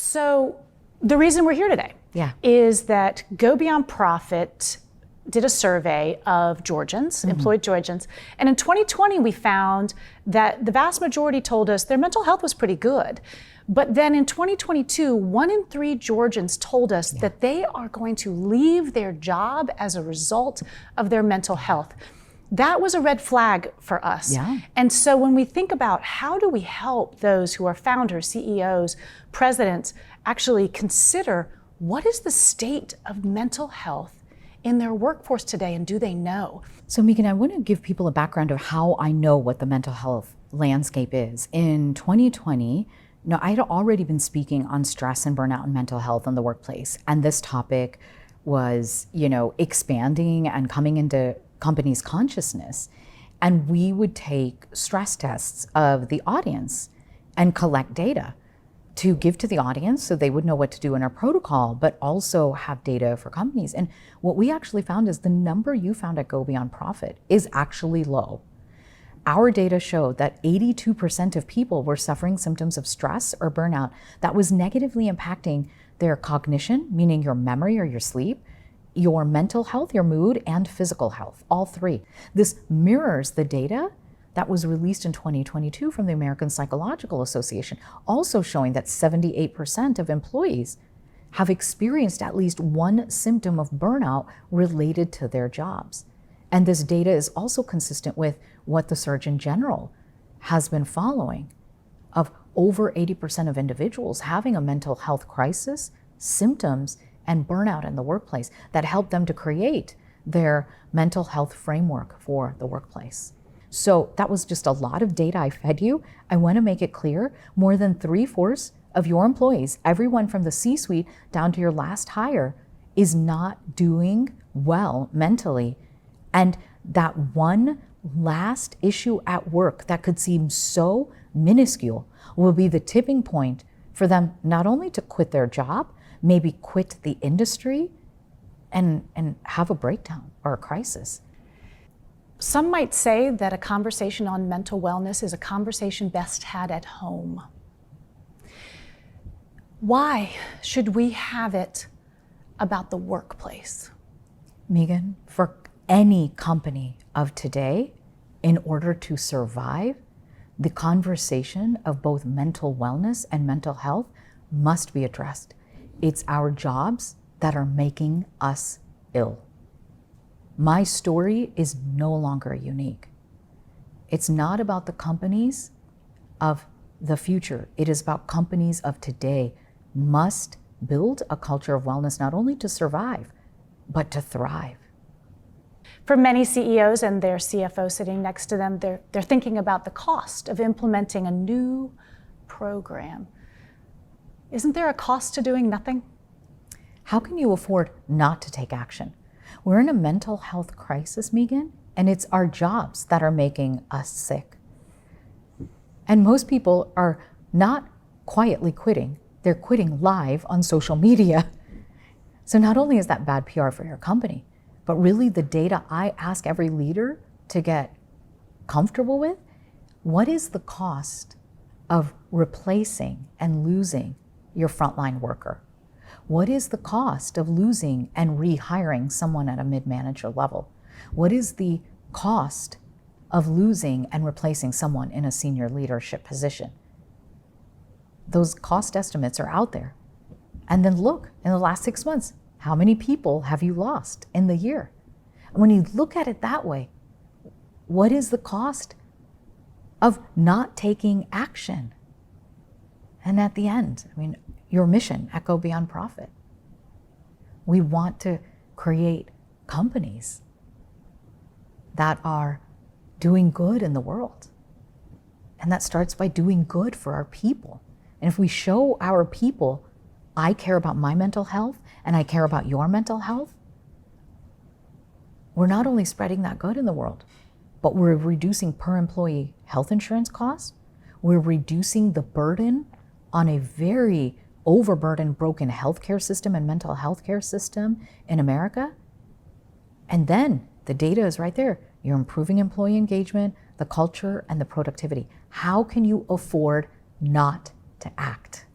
So the reason we're here today is that Go Beyond Profit did a survey of Georgians, employed Georgians, and in 2020 we found that the vast majority told us their mental health was pretty good. But then in 2022, 1 in 3 Georgians told us that they are going to leave their job as a result of their mental health. That was a red flag for us. And so when we think about how do we help those who are founders, CEOs, presidents, actually consider what is the state of mental health in their workforce today, and do they know? So Megan, I want to give people a background of how I know what the mental health landscape is. In 2020, I had already been speaking on stress and burnout and mental health in the workplace. And this topic was, expanding and coming into companies' consciousness. And we would take stress tests of the audience and collect data to give to the audience so they would know what to do in our protocol, but also have data for companies. And what we actually found is the number you found at Go Beyond Profit is actually low. Our data showed that 82% of people were suffering symptoms of stress or burnout that was negatively impacting their cognition, meaning your memory or your sleep, your mental health, your mood, and physical health, all three. This mirrors the data that was released in 2022 from the American Psychological Association, also showing that 78% of employees have experienced at least one symptom of burnout related to their jobs. And this data is also consistent with what the Surgeon General has been following, of over 80% of individuals having a mental health crisis, symptoms, and burnout in the workplace that help them to create their mental health framework for the workplace. So that was just a lot of data I fed you. I want to make it clear, more than 3/4 of your employees, everyone from the C-suite down to your last hire, is not doing well mentally. And that one last issue at work that could seem so minuscule will be the tipping point for them not only to quit their job, maybe quit the industry and have a breakdown or a crisis. Some might say that a conversation on mental wellness is a conversation best had at home. Why should we have it about the workplace? Megan, for any company of today, in order to survive, the conversation of both mental wellness and mental health must be addressed. It's our jobs that are making us ill. My story is no longer unique. It's not about the companies of the future. It is about companies of today must build a culture of wellness, not only to survive, but to thrive. For many CEOs and their CFO sitting next to them, they're thinking about the cost of implementing a new program. Isn't there a cost to doing nothing? How can you afford not to take action? We're in a mental health crisis, Megan, and it's our jobs that are making us sick. And most people are not quietly quitting, they're quitting live on social media. So not only is that bad PR for your company, but really the data I ask every leader to get comfortable with, what is the cost of replacing and losing your frontline worker? What is the cost of losing and rehiring someone at a mid-manager level? What is the cost of losing and replacing someone in a senior leadership position? Those cost estimates are out there. And then look, in the last 6 months, how many people have you lost in the year? And when you look at it that way, what is the cost of not taking action? And at the end, your mission at Go Beyond Profit. We want to create companies that are doing good in the world. And that starts by doing good for our people. And if we show our people, I care about my mental health and I care about your mental health, we're not only spreading that good in the world, but we're reducing per employee health insurance costs. We're reducing the burden on a very overburdened, broken healthcare system and mental health care system in America. And then the data is right there. You're improving employee engagement, the culture, and the productivity. How can you afford not to act?